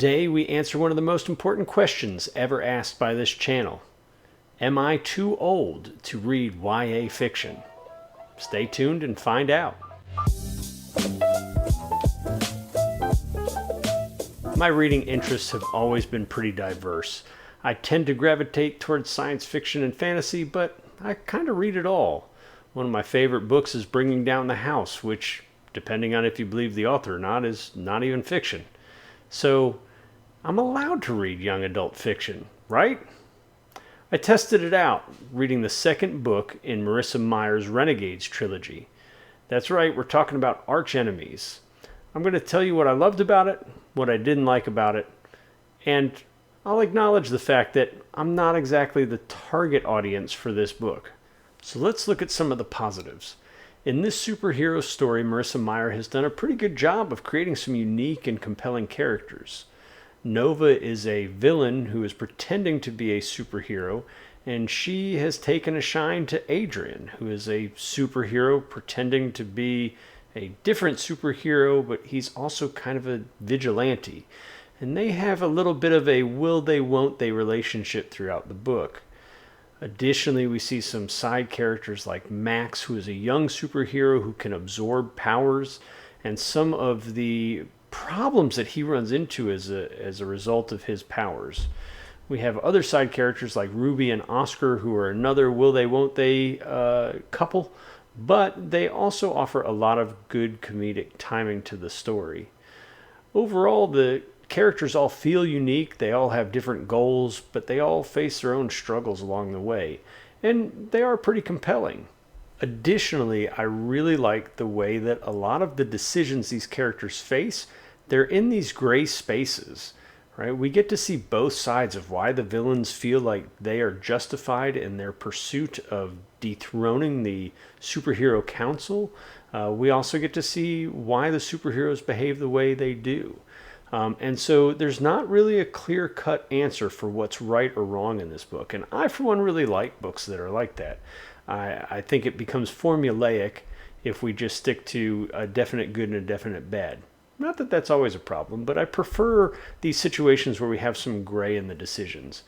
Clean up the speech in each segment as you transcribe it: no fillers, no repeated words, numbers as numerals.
Today we answer one of the most important questions ever asked by this channel. Am I too old to read YA fiction? Stay tuned and find out. My reading interests have always been pretty diverse. I tend to gravitate towards science fiction and fantasy, but I kind of read it all. One of my favorite books is Bringing Down the House, which, depending on if you believe the author or not, is not even fiction. So, I'm allowed to read young adult fiction, right? I tested it out, reading the second book in Marissa Meyer's Renegades trilogy. That's right, we're talking about Archenemies. I'm going to tell you what I loved about it, what I didn't like about it, and I'll acknowledge the fact that I'm not exactly the target audience for this book. So let's look at some of the positives. In this superhero story, Marissa Meyer has done a pretty good job of creating some unique and compelling characters. Nova is a villain who is pretending to be a superhero, and she has taken a shine to Adrian, who is a superhero pretending to be a different superhero, but he's also kind of a vigilante. And they have a little bit of a will they, won't they relationship throughout the book. Additionally, we see some side characters like Max, who is a young superhero who can absorb powers, and some of the problems that he runs into as a result of his powers. We have other side characters like Ruby and Oscar, who are another will they, won't they couple, but they also offer a lot of good comedic timing to the story. Overall, the characters all feel unique, they all have different goals, but they all face their own struggles along the way, and they are pretty compelling. Additionally, I really like the way that a lot of the decisions these characters face, they're in these gray spaces, right? We get to see both sides of why the villains feel like they are justified in their pursuit of dethroning the superhero council. We also get to see why the superheroes behave the way they do. And so there's not really a clear-cut answer for what's right or wrong in this book. And I, for one, really like books that are like that. I think it becomes formulaic if we just stick to a definite good and a definite bad. Not that that's always a problem, but I prefer these situations where we have some gray in the decisions.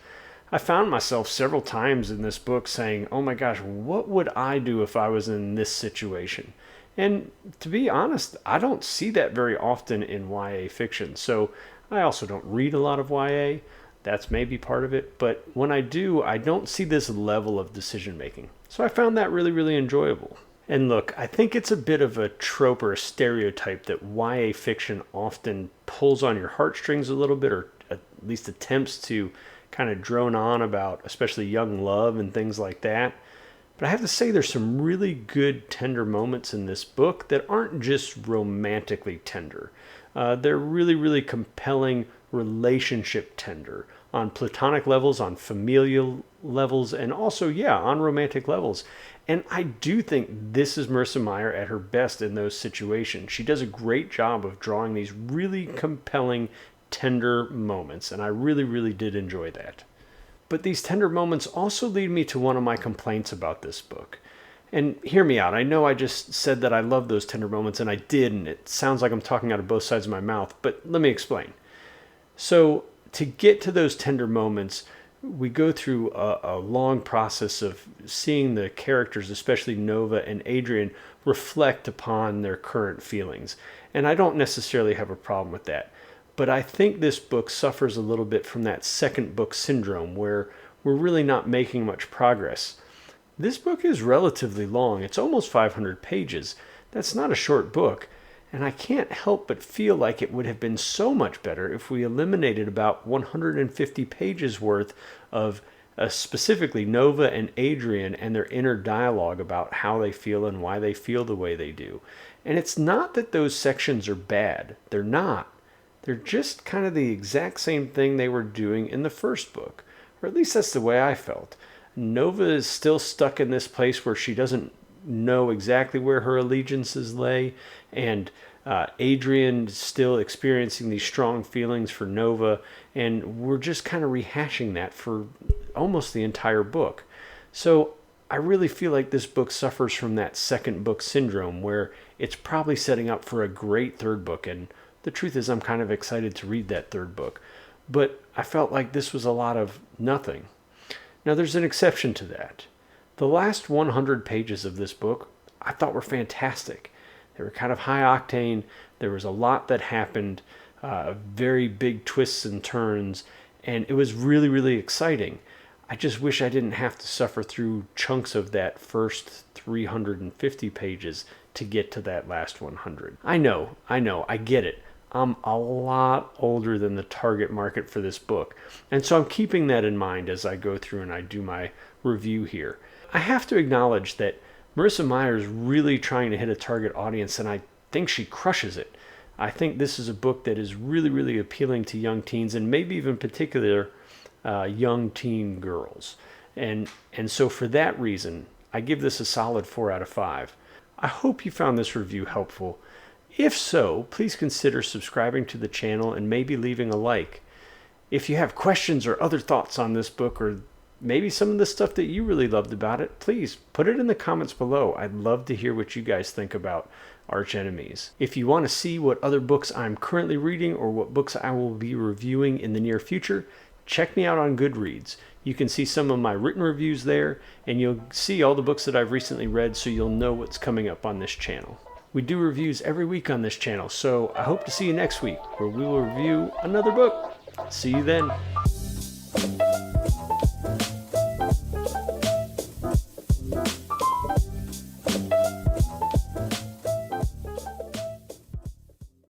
I found myself several times in this book saying, oh my gosh, what would I do if I was in this situation? And to be honest, I don't see that very often in YA fiction. So I also don't read a lot of YA. That's maybe part of it. But when I do, I don't see this level of decision making. So I found that really, really enjoyable. And look, I think it's a bit of a trope or a stereotype that YA fiction often pulls on your heartstrings a little bit, or at least attempts to kind of drone on about, especially young love and things like that. But I have to say there's some really good tender moments in this book that aren't just romantically tender. They're really, really compelling relationship tender on platonic levels, on familial levels, and also, on romantic levels. And I do think this is Marissa Meyer at her best in those situations. She does a great job of drawing these really compelling, tender moments, and I really, really did enjoy that. But these tender moments also lead me to one of my complaints about this book. And hear me out. I know I just said that I love those tender moments, and I did, and it sounds like I'm talking out of both sides of my mouth, but let me explain. So, to get to those tender moments, we go through a long process of seeing the characters, especially Nova and Adrian, reflect upon their current feelings. And I don't necessarily have a problem with that. But I think this book suffers a little bit from that second book syndrome where we're really not making much progress. This book is relatively long. It's almost 500 pages. That's not a short book. And I can't help but feel like it would have been so much better if we eliminated about 150 pages worth of specifically Nova and Adrian and their inner dialogue about how they feel and why they feel the way they do. And it's not that those sections are bad. They're not. They're just kind of the exact same thing they were doing in the first book. Or at least that's the way I felt. Nova is still stuck in this place where she doesn't know exactly where her allegiances lay, and Adrian still experiencing these strong feelings for Nova, and we're just kind of rehashing that for almost the entire book. So I really feel like this book suffers from that second book syndrome where it's probably setting up for a great third book, and The truth is, I'm kind of excited to read that third book, but I felt like this was a lot of nothing. Now, there's an exception to that. The last 100 pages of this book I thought were fantastic. They were kind of high octane. There was a lot that happened, very big twists and turns, and it was really, really exciting. I just wish I didn't have to suffer through chunks of that first 350 pages to get to that last 100. I know, I get it. I'm a lot older than the target market for this book, and so I'm keeping that in mind as I go through and I do my review here. I have to acknowledge that Marissa Meyer is really trying to hit a target audience, and I think she crushes it. I think this is a book that is really, really appealing to young teens, and maybe even particular young teen girls. And so for that reason, I give this a solid 4 out of 5. I hope you found this review helpful. If so, please consider subscribing to the channel and maybe leaving a like. If you have questions or other thoughts on this book, or maybe some of the stuff that you really loved about it, please put it in the comments below. I'd love to hear what you guys think about Archenemies. If you want to see what other books I'm currently reading or what books I will be reviewing in the near future, check me out on Goodreads. You can see some of my written reviews there, and you'll see all the books that I've recently read, so you'll know what's coming up on this channel. We do reviews every week on this channel, so I hope to see you next week, where we will review another book. See you then.